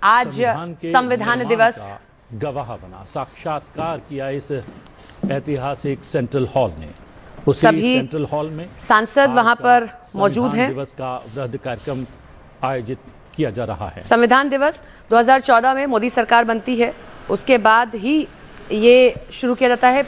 आज संविधान दिवस गवाह बना, साक्षात्कार किया इस ऐतिहासिक सेंट्रल हॉल ने। उसी सभी सेंट्रल हॉल में सांसद वहां पर मौजूद हैं। दिवस का वृहद कार्यक्रम आयोजित किया जा रहा है। संविधान दिवस 2014 में मोदी सरकार बनती है, उसके बाद ही ये शुरू किया जाता है।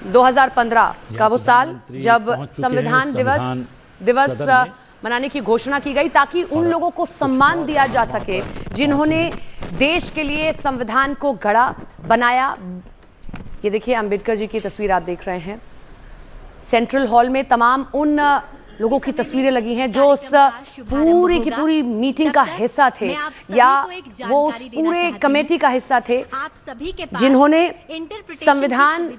2015 का वो साल जब संविधान दिवस मनाने की घोषणा की गई, ताकि उन लोगों को सम्मान दिया जा सके जिन्होंने देश के लिए संविधान को गढ़ा, बनाया। ये देखिए अंबेडकर जी की तस्वीर आप देख रहे हैं। सेंट्रल हॉल में तमाम उन लोगों की तस्वीरें लगी हैं जो उस पूरी की पूरी मीटिंग का हिस्सा थे या वो उस पूरे कमेटी का हिस्सा थे जिन्होंने संविधान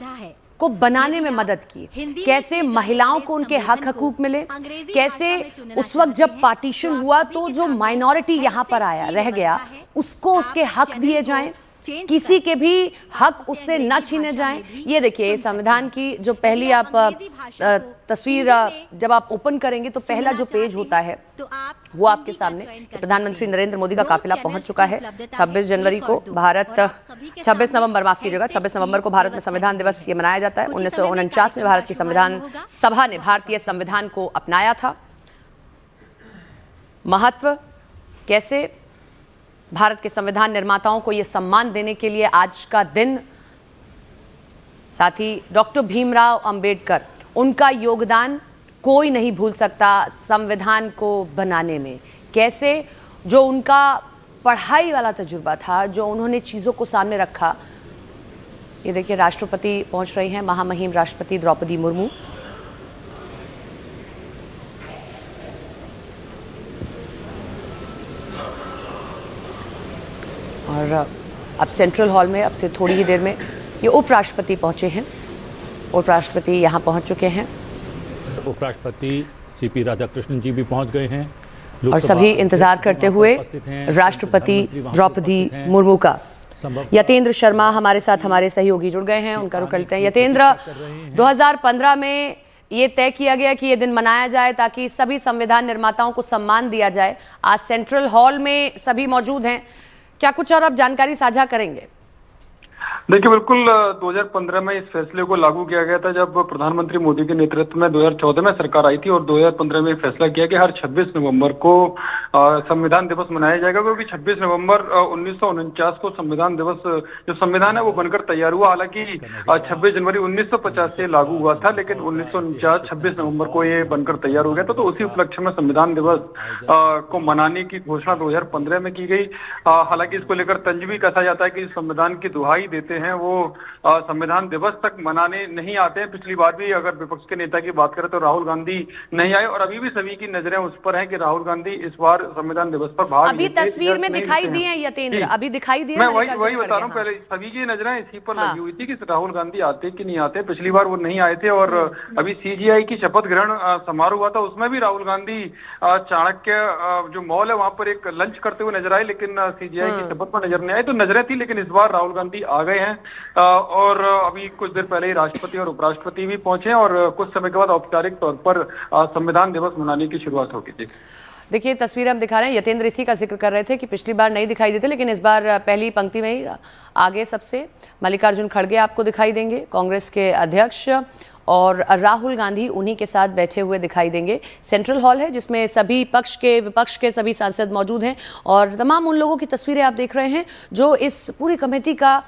को बनाने में मदद की। कैसे महिलाओं को उनके हक हकूक मिले, कैसे उस वक्त जब पार्टीशन हुआ तो जो माइनॉरिटी यहाँ पर आया रह गया उसको उसके हक दिए जाएं, किसी के भी हक उससे न छीने जाएं। ये देखिए संविधान की जो पहली आप तस्वीर जब आप ओपन करेंगे तो पहला जो पेज होता है वो आपके सामने प्रधानमंत्री नरेंद्र मोदी का काफिला पहुंच चुका है। 26 जनवरी को 26 नवंबर माफ कीजिएगा, 26 नवंबर को भारत में संविधान दिवस ये मनाया जाता है। 1949 में भारत की संविधान सभा ने भारतीय संविधान को अपनाया था। महत्व, कैसे भारत के संविधान निर्माताओं को यह सम्मान देने के लिए आज का दिन, साथ ही डॉक्टर भीमराव अंबेडकर, उनका योगदान कोई नहीं भूल सकता संविधान को बनाने में। कैसे जो उनका पढ़ाई वाला तजुर्बा था, जो उन्होंने चीज़ों को सामने रखा। ये देखिए राष्ट्रपति पहुंच रही हैं, महामहिम राष्ट्रपति द्रौपदी मुर्मू। और अब सेंट्रल हॉल में अब से थोड़ी ही देर में ये उपराष्ट्रपति पहुंचे हैं। उपराष्ट्रपति यहाँ पहुंच चुके हैं। उपराष्ट्रपति सीपी राधाकृष्णन जी भी पहुंच गए हैं और सभी इंतजार करते हुए राष्ट्रपति द्रौपदी मुर्मू का। यतेंद्र शर्मा हमारे साथ, हमारे सहयोगी जुड़ गए हैं, उनका रुख करते हैं। यतेंद्र, 2015 में ये तय किया गया कि ये दिन मनाया जाए ताकि सभी संविधान निर्माताओं को सम्मान दिया जाए। आज सेंट्रल हॉल में सभी मौजूद हैं, क्या कुछ और आप जानकारी साझा करेंगे? देखिए बिल्कुल 2015 में इस फैसले को लागू किया गया था जब प्रधानमंत्री मोदी के नेतृत्व में 2014 में सरकार आई थी और 2015 में फैसला किया कि हर 26 नवंबर को संविधान दिवस मनाया जाएगा, क्योंकि 26 नवंबर 1949 को संविधान दिवस जो संविधान है वो बनकर तैयार हुआ। हालांकि 26 जनवरी 1950 से लागू हुआ था, लेकिन 1949 26 नवंबर को ये बनकर तैयार हो गया था। तो उसी उपलक्ष्य में संविधान दिवस को मनाने की घोषणा 2015 में की गई। हालांकि इसको लेकर तंज भी कसा जाता है कि संविधान की दुहाई देते हैं वो संविधान दिवस तक मनाने नहीं आते हैं। पिछली बार भी अगर विपक्ष के नेता की बात करें तो राहुल गांधी नहीं आए और अभी भी सभी की नजरें उस पर हैं कि राहुल गांधी इस बार संविधान दिवस पर भाग अभी तस्वीर में दिखाई दी है यतेंद्र, अभी दिखाई दी है। मैं वही बता रहा हूँ, पहले सभी की नजरें इसी पर लगी हुई थी कि राहुल गांधी आते कि नहीं आते। पिछली बार वो नहीं आए थे और अभी सीजीआई की शपथ ग्रहण समारोह हुआ था, उसमें भी राहुल गांधी चाणक्य जो मॉल है वहां पर एक लंच करते हुए नजर आए, लेकिन सीजीआई की शपथ पर नजर नहीं आए। तो नजरें थी, लेकिन इस बार राहुल गांधी आ गए हैं और अभी कुछ देर पहले ही राष्ट्रपति और उपराष्ट्रपति भी पहुंचे और कुछ समय के बाद औपचारिक तौर पर संविधान दिवस मनाने की शुरुआत होगी। देखिए तस्वीरें हम दिखा रहे हैं। यतेंद्र इसी का जिक्र कर रहे थे कि पिछली बार नहीं दिखाई देते, लेकिन इस बार पहली पंक्ति में ही आगे सबसे मल्लिकार्जुन खड़गे आपको दिखाई देंगे, कांग्रेस के अध्यक्ष, और राहुल गांधी उन्हीं के साथ बैठे हुए दिखाई देंगे। सेंट्रल हॉल है जिसमें सभी पक्ष के विपक्ष के सभी सांसद मौजूद हैं और तमाम उन लोगों की तस्वीरें आप देख रहे हैं जो इस पूरी कमेटी का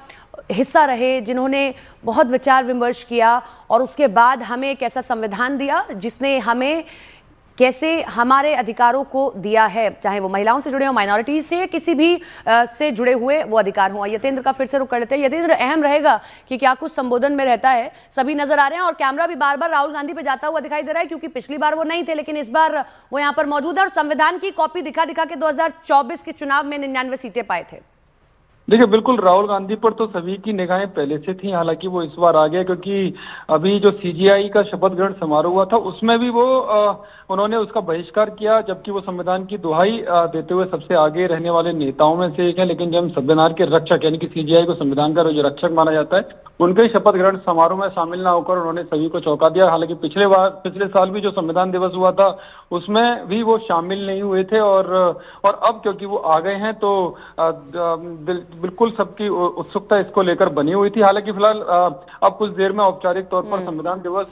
हिस्सा रहे, जिन्होंने बहुत विचार विमर्श किया और उसके बाद हमें एक ऐसा संविधान दिया जिसने हमें कैसे हमारे अधिकारों को दिया है, चाहे वो महिलाओं से जुड़े हो, माइनॉरिटी से, किसी भी से जुड़े हुए वो अधिकार हों। यतेंद्र का फिर से रुख कर लेते हैं। यतेंद्र, अहम रहेगा कि क्या कुछ संबोधन में रहता है, सभी नजर आ रहे हैं और कैमरा भी बार बार राहुल गांधी पे जाता हुआ दिखाई दे रहा है, क्योंकि पिछली बार वो नहीं थे लेकिन इस बार वो यहाँ पर मौजूद है और संविधान की कॉपी दिखा दिखा के 2024 के चुनाव में 99 सीटें पाए थे। देखिए बिल्कुल राहुल गांधी पर तो सभी की निगाहें पहले से थी, हालांकि वो इस बार आ गए क्योंकि अभी जो सीजीआई का शपथ ग्रहण समारोह हुआ था उसमें भी वो उन्होंने उसका बहिष्कार किया, जबकि वो संविधान की दुहाई देते हुए सबसे आगे रहने वाले नेताओं में से एक है। लेकिन जब संविधान के रक्षक यानी कि सीजेआई को संविधान का जो रक्षक माना जाता है, उनके ही शपथ ग्रहण समारोह में शामिल ना होकर उन्होंने सभी को चौंका दिया। हालांकि पिछले साल भी जो संविधान दिवस हुआ था उसमें भी वो शामिल नहीं हुए थे, और अब क्योंकि वो आ गए हैं तो बिल्कुल सबकी उत्सुकता इसको लेकर बनी हुई थी। हालांकि फिलहाल अब कुछ देर में औपचारिक तौर पर संविधान दिवस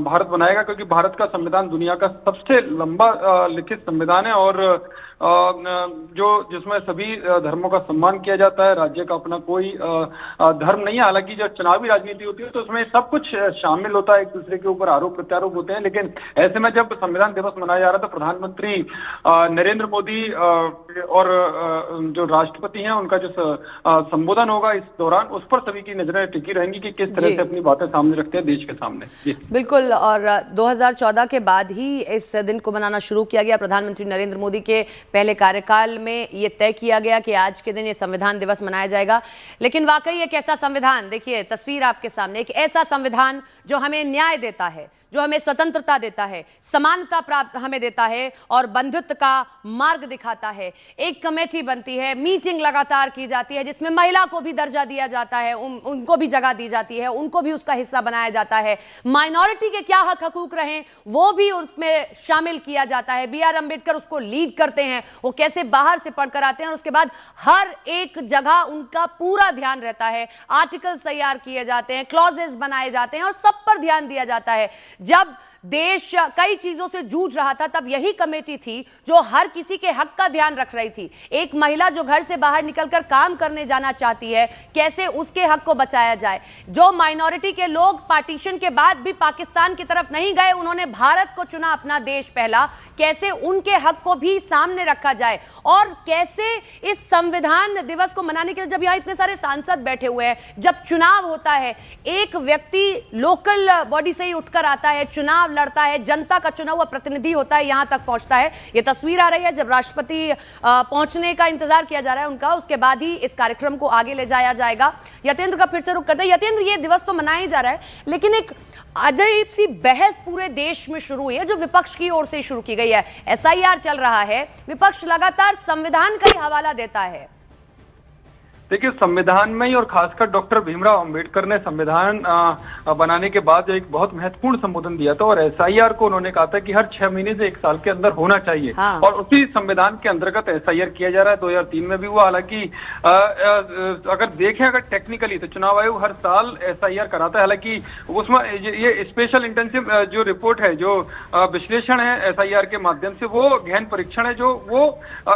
भारत बनाएगा, क्योंकि भारत का संविधान दुनिया का सबसे लंबा लिखित संविधान है, और जो जिसमें सभी धर्मों का सम्मान किया जाता है। राज्य का अपना कोई धर्म नहीं है। हालांकि जब चुनावी राजनीति होती है तो उसमें सब कुछ शामिल होता है, एक दूसरे के ऊपर आरोप प्रत्यारोप होते हैं। लेकिन ऐसे में जब संविधान दिवस मनाया जा रहा है तो प्रधानमंत्री नरेंद्र मोदी और जो राष्ट्रपति हैं उनका जो संबोधन होगा इस दौरान, उस पर सभी की नजरें टिकी रहेंगी कि किस तरह से अपनी बातें सामने रखते हैं देश के सामने। बिल्कुल, और 2014 के बाद ही इस दिन को मनाना शुरू किया गया। प्रधानमंत्री नरेंद्र मोदी के पहले कार्यकाल में ये तय किया गया कि आज के दिन ये संविधान दिवस मनाया जाएगा। लेकिन वाकई एक ऐसा संविधान, देखिए तस्वीर आपके सामने, एक ऐसा संविधान जो हमें न्याय देता है, जो हमें स्वतंत्रता देता है, समानता प्राप्त हमें देता है और बंधुत्व का मार्ग दिखाता है। एक कमेटी बनती है, मीटिंग लगातार की जाती है जिसमें महिला को भी दर्जा दिया जाता है, उनको भी जगह दी जाती है, उनको भी उसका हिस्सा बनाया जाता है। माइनॉरिटी के क्या हक हकूक रहें वो भी उसमें शामिल किया जाता है। बी आर अम्बेडकर उसको लीड करते हैं, वो कैसे बाहर से पढ़कर आते हैं, उसके बाद हर एक जगह उनका पूरा ध्यान रहता है। आर्टिकल्स तैयार किए जाते हैं, क्लॉजेस बनाए जाते हैं और सब पर ध्यान दिया जाता है। जब देश कई चीजों से जूझ रहा था तब यही कमेटी थी जो हर किसी के हक का ध्यान रख रही थी। एक महिला जो घर से बाहर निकलकर काम करने जाना चाहती है, कैसे उसके हक को बचाया जाए। जो माइनॉरिटी के लोग पार्टीशन के बाद भी पाकिस्तान की तरफ नहीं गए, उन्होंने भारत को चुना अपना देश पहला, कैसे उनके हक को भी सामने रखा जाए। और कैसे इस संविधान दिवस को मनाने के लिए जब यहाँ इतने सारे सांसद बैठे हुए हैं, जब चुनाव होता है, एक व्यक्ति लोकल बॉडी से ही उठकर आता है, चुनाव लड़ता है, जनता का चुना हुआ प्रतिनिधि होता है, यहां तक पहुंचता है। यह तस्वीर आ रही है जब राष्ट्रपति पहुंचने का इंतजार किया जा रहा है उनका, उसके बाद ही इस कार्यक्रम को आगे ले जाया जाएगा। यतेंद्र का फिर से रुख करते हैं। यतेंद्र, ये दिवस तो मनाया जा रहा है, लेकिन एक अजीब सी बहस पूरे देश में शुरू हुई है जो विपक्ष की ओर से शुरू की गई है। एसआईआर चल रहा है, विपक्ष लगातार संविधान का ही हवाला देता है। देखिए, संविधान में ही और खासकर डॉक्टर भीमराव अंबेडकर ने संविधान बनाने के बाद एक बहुत महत्वपूर्ण संबोधन दिया था, और एसआईआर को उन्होंने कहा था कि हर 6 महीने से 1 साल के अंदर होना चाहिए। हाँ। और उसी संविधान के अंतर्गत एसआईआर किया जा रहा है। 2003 में भी हुआ। हालांकि अगर देखें अगर टेक्निकली तो चुनाव आयोग हर साल एसआईआर कराता है। हालांकि उसमें ये स्पेशल इंटेंसिव जो रिपोर्ट है, जो विश्लेषण है एसआईआर के माध्यम से, वो गहन परीक्षण है जो वो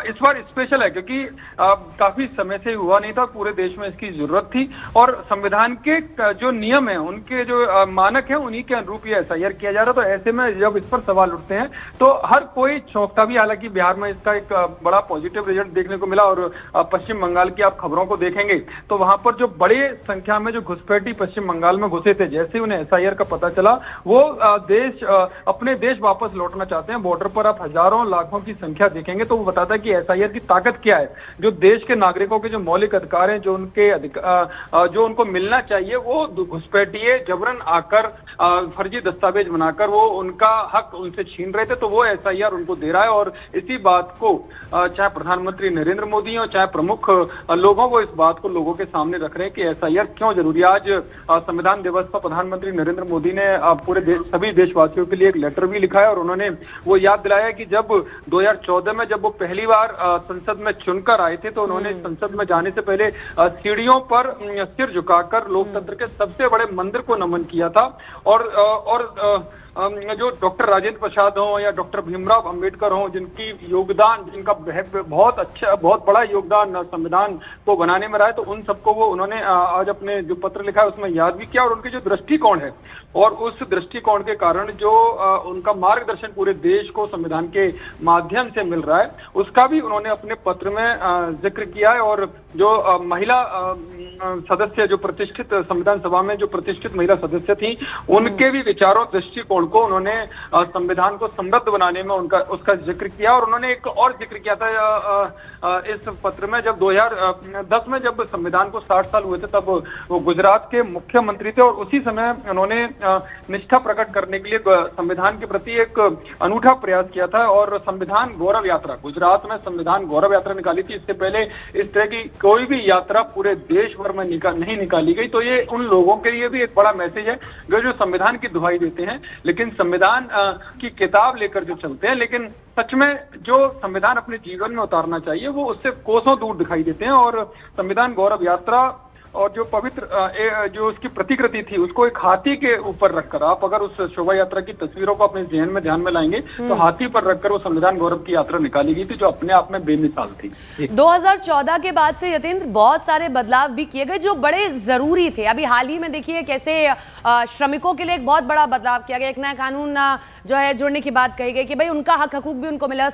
इस बार स्पेशल है, क्योंकि काफी समय से हुआ नहीं था, पूरे देश में इसकी जरूरत थी। और संविधान के जो नियम है, उनके जो मानक है, उन्हीं के अनुरूप ये एसआईआर किया जा रहा। तो ऐसे में जब इस पर सवाल उठते हैं तो हर कोई चौंकता भी। हालांकि बिहार में इसका एक बड़ा पॉजिटिव रिजल्ट देखने को मिला, और पश्चिम बंगाल की आप खबरों को देखेंगे तो वहां पर जो बड़ी संख्या में जो घुसपैठी पश्चिम बंगाल में घुसे थे, जैसे उन्हें एसआईआर का पता चला, वो अपने देश वापस लौटना चाहते हैं। बॉर्डर पर आप हजारों लाखों की संख्या देखेंगे तो वो बताता है कि एसआईआर की ताकत क्या है। जो देश के नागरिकों के जो मौलिक अधिकार हैं, जो उनको मिलना चाहिए, वो घुसपैठिए जबरन आकर फर्जी दस्तावेज बनाकर वो उनका हक उनसे छीन रहे थे, तो वो एसआईआर उनको दे रहा है। और इसी बात को चाहे प्रधानमंत्री नरेंद्र मोदी हो, चाहे प्रमुख लोगों को, इस बात को लोगों के सामने रख रहे हैं कि एसआईआर क्यों जरूरी है। आज संविधान दिवस पर प्रधानमंत्री नरेंद्र मोदी ने पूरे सभी देशवासियों के लिए एक लेटर भी लिखा है, और उन्होंने वो याद दिलाया कि जब 2014 में जब वो पहली बार संसद में चुनकर आए थे, तो उन्होंने संसद में जाने से पहले सीढ़ियों पर सिर झुकाकर लोकतंत्र के सबसे बड़े मंदिर को नमन किया था। और जो डॉक्टर राजेंद्र प्रसाद हो या डॉक्टर भीमराव अंबेडकर हो, जिनका बहुत बड़ा योगदान संविधान को बनाने में रहा है, तो उन सबको वो उन्होंने आज अपने जो पत्र लिखा है उसमें याद भी किया। और उनके जो दृष्टिकोण है, और उस दृष्टिकोण के कारण जो उनका मार्गदर्शन पूरे देश को संविधान के माध्यम से मिल रहा है, उसका भी उन्होंने अपने पत्र में जिक्र किया है। और जो महिला सदस्य, जो प्रतिष्ठित संविधान सभा में जो प्रतिष्ठित महिला सदस्य थी, उनके भी विचारों दृष्टिकोण दृष्टिकोण को, उन्होंने संविधान को समृद्ध बनाने में उसका जिक्र किया। और उन्होंने एक और जिक्र किया था इस पत्र में, जब 2010 में जब संविधान को 60 साल हुए थे, तब वो गुजरात के मुख्यमंत्री थे और उसी समय उन्होंने निष्ठा प्रकट करने के लिए संविधान के प्रति एक अनूठा प्रयास किया था और संविधान गौरव यात्रा, गुजरात में संविधान गौरव यात्रा निकाली थी। इससे पहले इस तरह की कोई भी यात्रा पूरे देश भर में नहीं निकाली गई। तो ये उन लोगों के लिए भी एक बड़ा मैसेज है जो संविधान की दुहाई देते हैं, लेकिन संविधान की किताब लेकर जो चलते हैं, लेकिन सच में जो संविधान अपने जीवन में उतारना चाहिए वो उससे कोसों दूर दिखाई देते हैं। और संविधान गौरव यात्रा और जो पवित्र जो उसकी प्रतिकृति थी उसको एक हाथी के ऊपर रखकर, आप अगर उस शोभा यात्रा की तस्वीरों को अपने जहन में ध्यान में लाएंगे तो हाथी पर रखकर वो संविधान गौरव की यात्रा निकाली गई थी, जो अपने आप में बेमिसाल थी। 2014 के बाद से यतेंद्र बहुत सारे बदलाव भी किए गए जो बड़े जरूरी थे। अभी हाल ही में देखिए कैसे श्रमिकों के लिए एक बहुत बड़ा बदलाव किया गया, एक नया कानून जो है जोड़ने की बात कही गई कि भाई उनका हक हकूक भी उनको मिला।